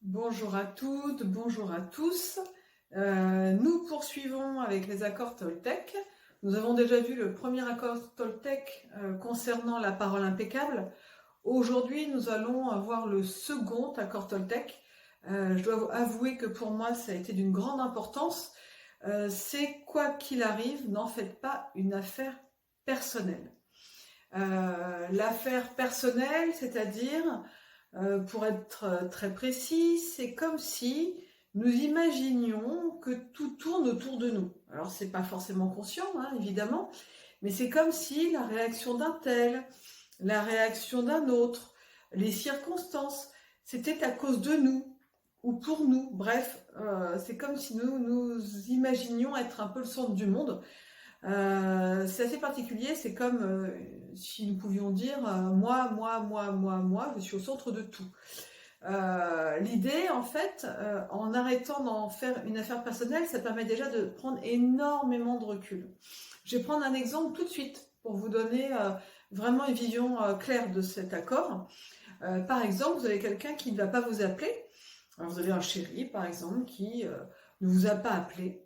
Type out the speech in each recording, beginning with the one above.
Bonjour à toutes, bonjour à tous. Nous poursuivons avec les accords Toltec. Nous avons déjà vu le premier accord Toltec concernant la parole impeccable. Aujourd'hui, nous allons voir le second accord Toltec. Je dois avouer que pour moi, ça a été d'une grande importance. C'est quoi qu'il arrive, n'en faites pas une affaire personnelle. L'affaire personnelle, c'est-à-dire, pour être très précis, c'est comme si nous imaginions que tout tourne autour de nous. Alors, c'est pas forcément conscient, hein, évidemment, mais c'est comme si la réaction d'un tel, la réaction d'un autre, les circonstances, c'était à cause de nous ou pour nous. Bref, c'est comme si nous imaginions être un peu le centre du monde. C'est assez particulier, c'est comme si nous pouvions dire moi, je suis au centre de tout. L'idée, en fait, en arrêtant d'en faire une affaire personnelle, ça permet déjà de prendre énormément de recul. Je vais prendre un exemple tout de suite pour vous donner vraiment une vision claire de cet accord. Par exemple, vous avez quelqu'un qui ne va pas vous appeler. Alors, vous avez un chéri, par exemple, qui ne vous a pas appelé.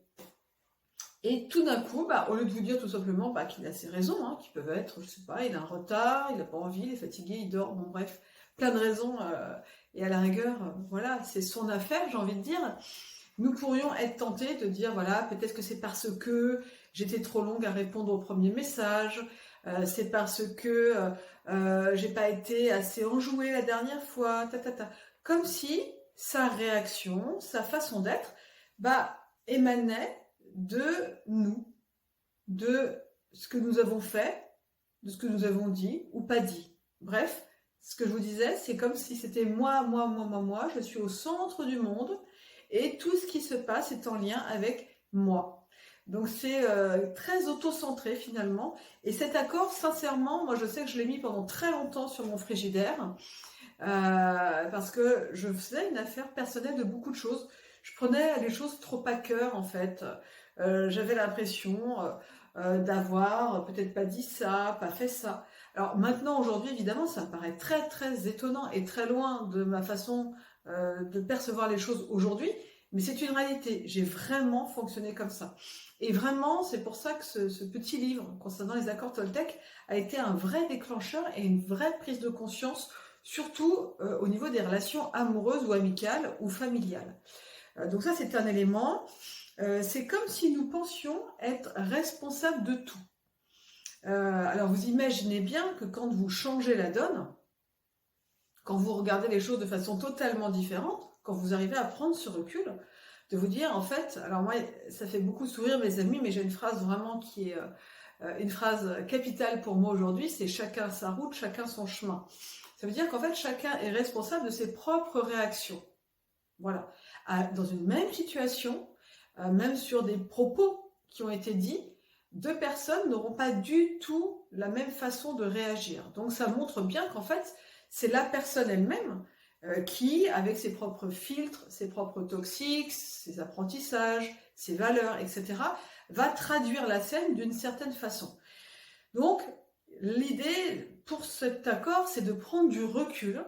Et tout d'un coup, au lieu de vous dire tout simplement qu'il a ses raisons, hein, qui peuvent être, je sais pas, il a un retard, il n'a pas envie, il est fatigué, il dort, bon bref, plein de raisons, et à la rigueur, voilà, c'est son affaire, j'ai envie de dire. Nous pourrions être tentés de dire, voilà, peut-être que c'est parce que j'étais trop longue à répondre au premier message, c'est parce que j'ai pas été assez enjouée la dernière fois, Comme si sa réaction, sa façon d'être, émanait de nous, de ce que nous avons fait, de ce que nous avons dit ou pas dit. Bref, ce que je vous disais, c'est comme si c'était moi, je suis au centre du monde et tout ce qui se passe est en lien avec moi. Donc c'est très auto-centré finalement. Et cet accord, sincèrement, moi je sais que je l'ai mis pendant très longtemps sur mon frigidaire parce que je faisais une affaire personnelle de beaucoup de choses. Je prenais les choses trop à cœur en fait. J'avais l'impression d'avoir peut-être pas dit ça, pas fait ça. Alors maintenant, aujourd'hui, évidemment, ça me paraît très très étonnant et très loin de ma façon de percevoir les choses aujourd'hui, mais c'est une réalité. J'ai vraiment fonctionné comme ça. Et vraiment, c'est pour ça que ce petit livre concernant les accords Toltec a été un vrai déclencheur et une vraie prise de conscience, surtout au niveau des relations amoureuses ou amicales ou familiales. Donc ça, c'est un élément. C'est comme si nous pensions être responsables de tout. Alors vous imaginez bien que quand vous changez la donne, quand vous regardez les choses de façon totalement différente, quand vous arrivez à prendre ce recul, de vous dire en fait, alors moi ça fait beaucoup sourire mes amis, mais j'ai une phrase vraiment qui est une phrase capitale pour moi aujourd'hui, c'est chacun sa route, chacun son chemin. Ça veut dire qu'en fait chacun est responsable de ses propres réactions. Voilà. Dans une même situation, même sur des propos qui ont été dits, deux personnes n'auront pas du tout la même façon de réagir. Donc ça montre bien qu'en fait, c'est la personne elle-même qui, avec ses propres filtres, ses propres toxiques, ses apprentissages, ses valeurs, etc., va traduire la scène d'une certaine façon. Donc, l'idée pour cet accord, c'est de prendre du recul,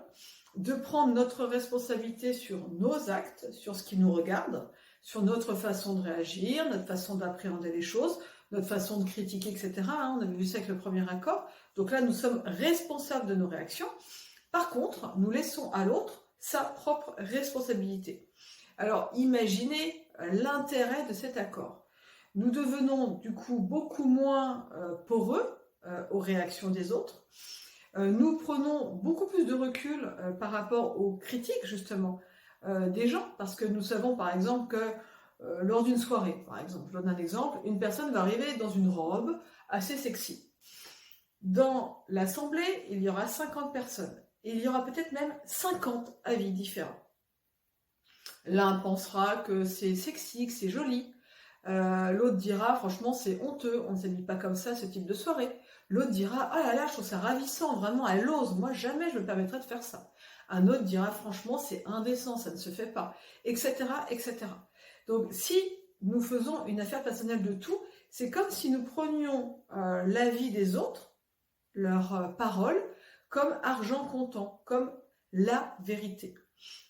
de prendre notre responsabilité sur nos actes, sur ce qui nous regarde, sur notre façon de réagir, notre façon d'appréhender les choses, notre façon de critiquer, etc. On avait vu ça avec le premier accord. Donc là, nous sommes responsables de nos réactions. Par contre, nous laissons à l'autre sa propre responsabilité. Alors, imaginez l'intérêt de cet accord. Nous devenons du coup beaucoup moins poreux aux réactions des autres. Nous prenons beaucoup plus de recul par rapport aux critiques justement des gens, parce que nous savons par exemple que lors d'une soirée, par exemple, je donne un exemple, une personne va arriver dans une robe assez sexy. Dans l'assemblée, il y aura 50 personnes, et il y aura peut-être même 50 avis différents. L'un pensera que c'est sexy, que c'est joli, l'autre dira franchement c'est honteux, on ne s'habille pas comme ça ce type de soirée. L'autre dira ah là là, je trouve ça ravissant, vraiment elle ose, moi jamais je me permettrais de faire ça. Un autre dira franchement c'est indécent, ça ne se fait pas, etc., etc. Donc si nous faisons une affaire personnelle de tout, c'est comme si nous prenions l'avis des autres, leurs paroles, comme argent comptant, comme la vérité.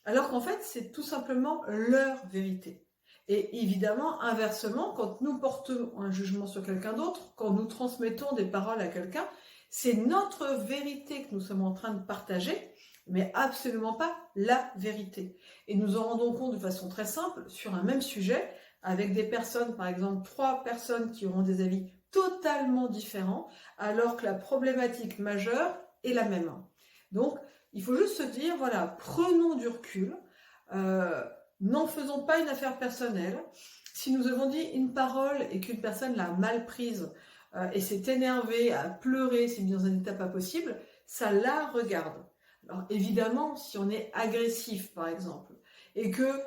Alors qu'en fait, c'est tout simplement leur vérité. Et évidemment, inversement, quand nous portons un jugement sur quelqu'un d'autre, quand nous transmettons des paroles à quelqu'un, c'est notre vérité que nous sommes en train de partager, mais absolument pas la vérité. Et nous en rendons compte de façon très simple sur un même sujet, avec des personnes, par exemple 3 personnes qui auront des avis totalement différents, alors que la problématique majeure est la même. Donc, il faut juste se dire, voilà, prenons du recul, n'en faisons pas une affaire personnelle. Si nous avons dit une parole et qu'une personne l'a mal prise et s'est énervée, a pleuré, s'est mise dans un état pas possible, ça la regarde. Alors évidemment, si on est agressif, par exemple, et que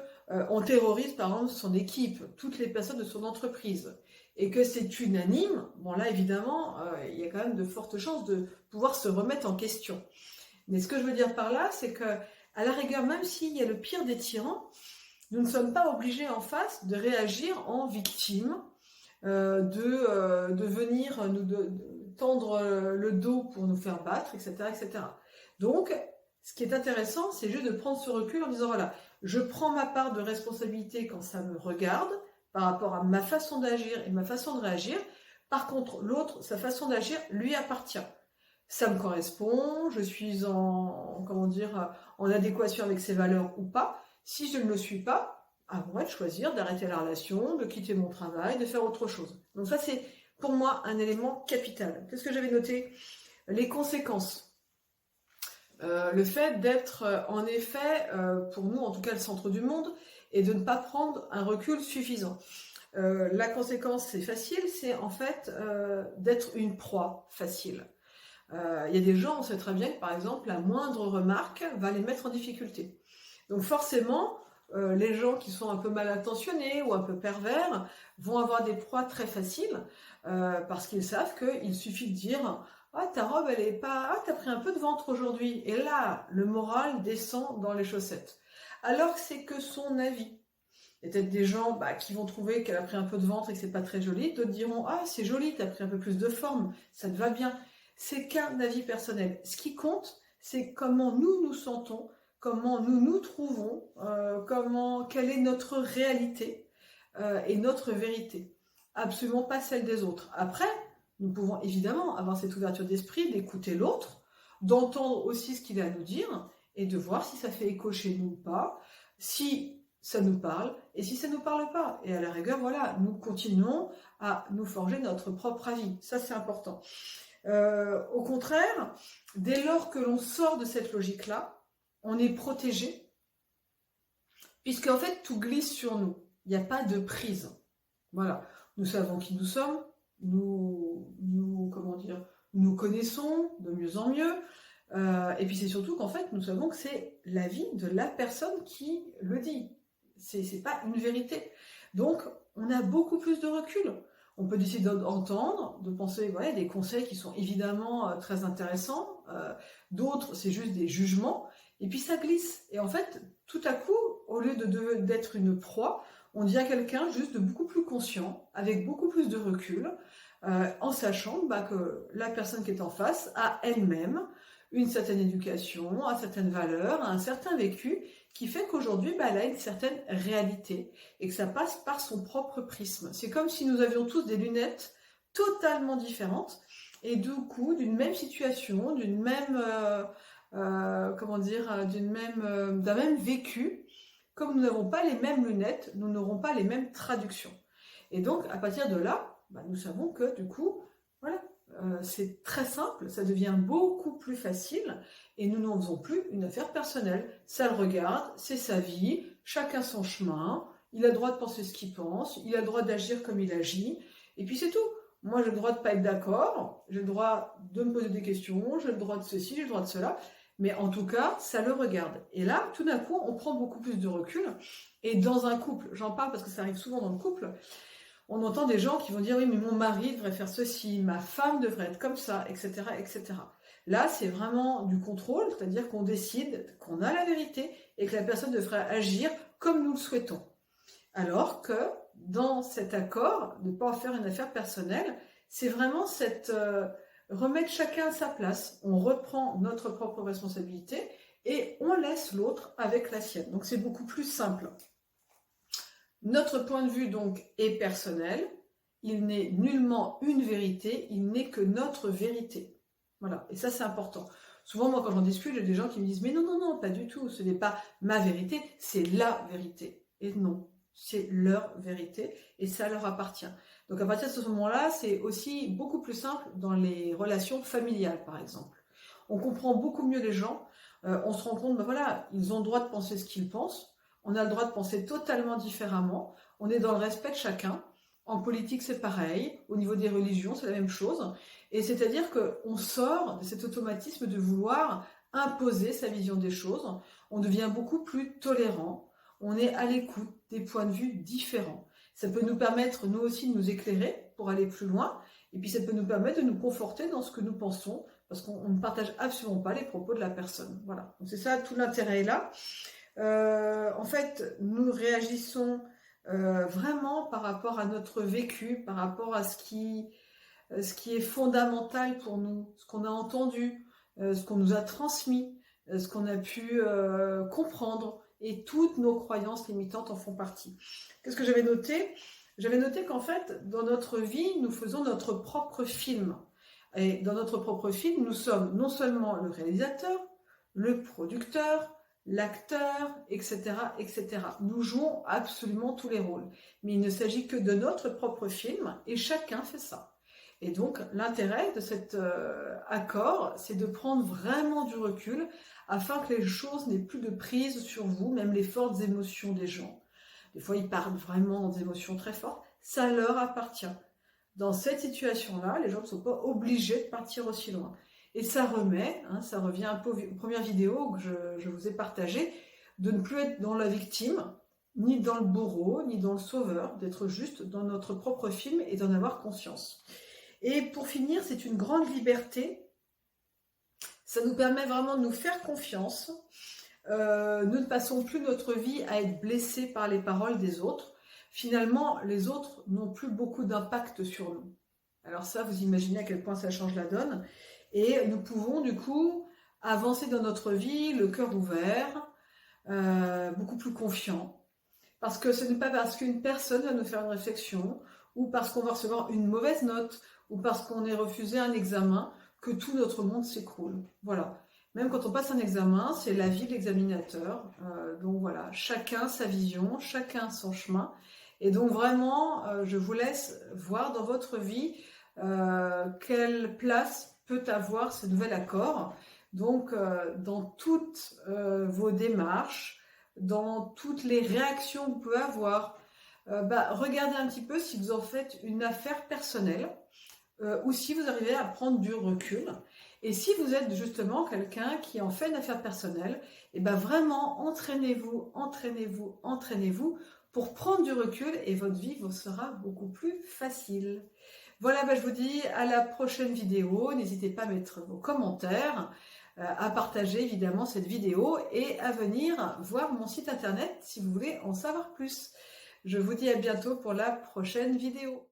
on terrorise, par exemple, son équipe, toutes les personnes de son entreprise, et que c'est unanime, bon là, évidemment, il y a quand même de fortes chances de pouvoir se remettre en question. Mais ce que je veux dire par là, c'est que, à la rigueur, même s'il y a le pire des tyrans, nous ne sommes pas obligés en face de réagir en victime, de venir nous tendre le dos pour nous faire battre, etc., etc. Donc, ce qui est intéressant, c'est juste de prendre ce recul en disant, voilà, je prends ma part de responsabilité quand ça me regarde, par rapport à ma façon d'agir et ma façon de réagir. Par contre, l'autre, sa façon d'agir, lui appartient. Ça me correspond, je suis en adéquation avec ses valeurs ou pas. Si je ne le suis pas, à moi de choisir d'arrêter la relation, de quitter mon travail, de faire autre chose. Donc ça, c'est pour moi un élément capital. Qu'est-ce que j'avais noté? Les conséquences. Le fait d'être, en effet, pour nous, en tout cas le centre du monde, et de ne pas prendre un recul suffisant. La conséquence, c'est facile, c'est en fait d'être une proie facile. Il y a des gens, on sait très bien que par exemple, la moindre remarque va les mettre en difficulté. Donc forcément, les gens qui sont un peu mal intentionnés ou un peu pervers vont avoir des proies très faciles parce qu'ils savent qu'il suffit de dire « Ah, ta robe, elle est pas... Ah, t'as pris un peu de ventre aujourd'hui ». Et là, le moral descend dans les chaussettes. Alors que c'est que son avis. Il y a peut-être des gens qui vont trouver qu'elle a pris un peu de ventre et que c'est pas très joli. D'autres diront « Ah, c'est joli, t'as pris un peu plus de forme, ça te va bien ». C'est qu'un avis personnel. Ce qui compte, c'est comment nous nous sentons, comment nous nous trouvons, quelle est notre réalité et notre vérité. Absolument pas celle des autres. Après, nous pouvons évidemment avoir cette ouverture d'esprit, d'écouter l'autre, d'entendre aussi ce qu'il a à nous dire et de voir si ça fait écho chez nous ou pas, si ça nous parle et si ça ne nous parle pas. Et à la rigueur, voilà, nous continuons à nous forger notre propre avis. Ça, c'est important. Au contraire, dès lors que l'on sort de cette logique-là, on est protégé, puisqu'en fait, tout glisse sur nous. Il n'y a pas de prise. Voilà. Nous savons qui nous sommes, nous connaissons de mieux en mieux, et puis c'est surtout qu'en fait, nous savons que c'est l'avis de la personne qui le dit. C'est pas une vérité. Donc, on a beaucoup plus de recul. On peut décider d'entendre, de penser des conseils qui sont évidemment très intéressants. D'autres, c'est juste des jugements. Et puis ça glisse. Et en fait, tout à coup, au lieu d'être une proie, on devient quelqu'un juste de beaucoup plus conscient, avec beaucoup plus de recul, en sachant que la personne qui est en face a elle-même une certaine éducation, a certaines valeurs, a un certain vécu, qui fait qu'aujourd'hui, elle a une certaine réalité et que ça passe par son propre prisme. C'est comme si nous avions tous des lunettes totalement différentes et du coup, d'une même situation, d'un même vécu, comme nous n'avons pas les mêmes lunettes, nous n'aurons pas les mêmes traductions. Et donc, à partir de là, nous savons que du coup, voilà, c'est très simple, ça devient beaucoup plus facile et nous n'en faisons plus une affaire personnelle. Ça le regarde, c'est sa vie, chacun son chemin, il a le droit de penser ce qu'il pense, il a le droit d'agir comme il agit, et puis c'est tout. Moi, j'ai le droit de pas être d'accord, j'ai le droit de me poser des questions, j'ai le droit de ceci, j'ai le droit de cela, mais en tout cas, ça le regarde. Et là, tout d'un coup, on prend beaucoup plus de recul, et dans un couple, j'en parle parce que ça arrive souvent dans le couple, on entend des gens qui vont dire « Oui, mais mon mari devrait faire ceci, ma femme devrait être comme ça, etc. etc. » Là, c'est vraiment du contrôle, c'est-à-dire qu'on décide qu'on a la vérité et que la personne devrait agir comme nous le souhaitons. Alors que dans cet accord, de ne pas en faire une affaire personnelle, c'est vraiment remettre chacun à sa place. On reprend notre propre responsabilité et on laisse l'autre avec la sienne. Donc c'est beaucoup plus simple. Notre point de vue donc est personnel, il n'est nullement une vérité, il n'est que notre vérité. Voilà, et ça c'est important. Souvent moi quand j'en discute, j'ai des gens qui me disent mais non, non, non, pas du tout, ce n'est pas ma vérité, c'est la vérité. Et non, c'est leur vérité et ça leur appartient. Donc à partir de ce moment-là, c'est aussi beaucoup plus simple dans les relations familiales par exemple. On comprend beaucoup mieux les gens, on se rend compte, ben voilà, ils ont le droit de penser ce qu'ils pensent, on a le droit de penser totalement différemment, on est dans le respect de chacun. En politique, c'est pareil, au niveau des religions, c'est la même chose. Et c'est-à-dire qu'on sort de cet automatisme de vouloir imposer sa vision des choses, on devient beaucoup plus tolérant, on est à l'écoute des points de vue différents. Ça peut nous permettre, nous aussi, de nous éclairer pour aller plus loin, et puis ça peut nous permettre de nous conforter dans ce que nous pensons, parce qu'on ne partage absolument pas les propos de la personne. Voilà, donc c'est ça, tout l'intérêt est là. En fait, nous réagissons vraiment par rapport à notre vécu, par rapport à ce qui est fondamental pour nous, ce qu'on a entendu, ce qu'on nous a transmis, ce qu'on a pu comprendre, et toutes nos croyances limitantes en font partie. Qu'est-ce que j'avais noté? J'avais noté qu'en fait, dans notre vie, nous faisons notre propre film. Et dans notre propre film, nous sommes non seulement le réalisateur, le producteur, l'acteur, etc., etc. Nous jouons absolument tous les rôles. Mais il ne s'agit que de notre propre film et chacun fait ça. Et donc, l'intérêt de cet accord, c'est de prendre vraiment du recul afin que les choses n'aient plus de prise sur vous, même les fortes émotions des gens. Des fois, ils parlent vraiment d'émotions très fortes. Ça leur appartient. Dans cette situation-là, les gens ne sont pas obligés de partir aussi loin. Et ça remet, ça revient un peu aux premières vidéos que je vous ai partagées, de ne plus être dans la victime, ni dans le bourreau, ni dans le sauveur, d'être juste dans notre propre film et d'en avoir conscience. Et pour finir, c'est une grande liberté. Ça nous permet vraiment de nous faire confiance. Nous ne passons plus notre vie à être blessés par les paroles des autres. Finalement, les autres n'ont plus beaucoup d'impact sur nous. Alors ça, vous imaginez à quel point ça change la donne. Et nous pouvons du coup avancer dans notre vie, le cœur ouvert, beaucoup plus confiant. Parce que ce n'est pas parce qu'une personne va nous faire une réflexion, ou parce qu'on va recevoir une mauvaise note, ou parce qu'on est refusé un examen, que tout notre monde s'écroule. Voilà. Même quand on passe un examen, c'est l'avis de l'examinateur. Donc voilà, chacun sa vision, chacun son chemin. Et donc vraiment, je vous laisse voir dans votre vie quelle place peut avoir ce nouvel accord. Donc, dans toutes vos démarches, dans toutes les réactions que vous pouvez avoir, regardez un petit peu si vous en faites une affaire personnelle ou si vous arrivez à prendre du recul. Et si vous êtes justement quelqu'un qui en fait une affaire personnelle, et vraiment entraînez-vous, entraînez-vous, entraînez-vous pour prendre du recul et votre vie vous sera beaucoup plus facile. Voilà, je vous dis à la prochaine vidéo. N'hésitez pas à mettre vos commentaires, à partager évidemment cette vidéo et à venir voir mon site internet si vous voulez en savoir plus. Je vous dis à bientôt pour la prochaine vidéo.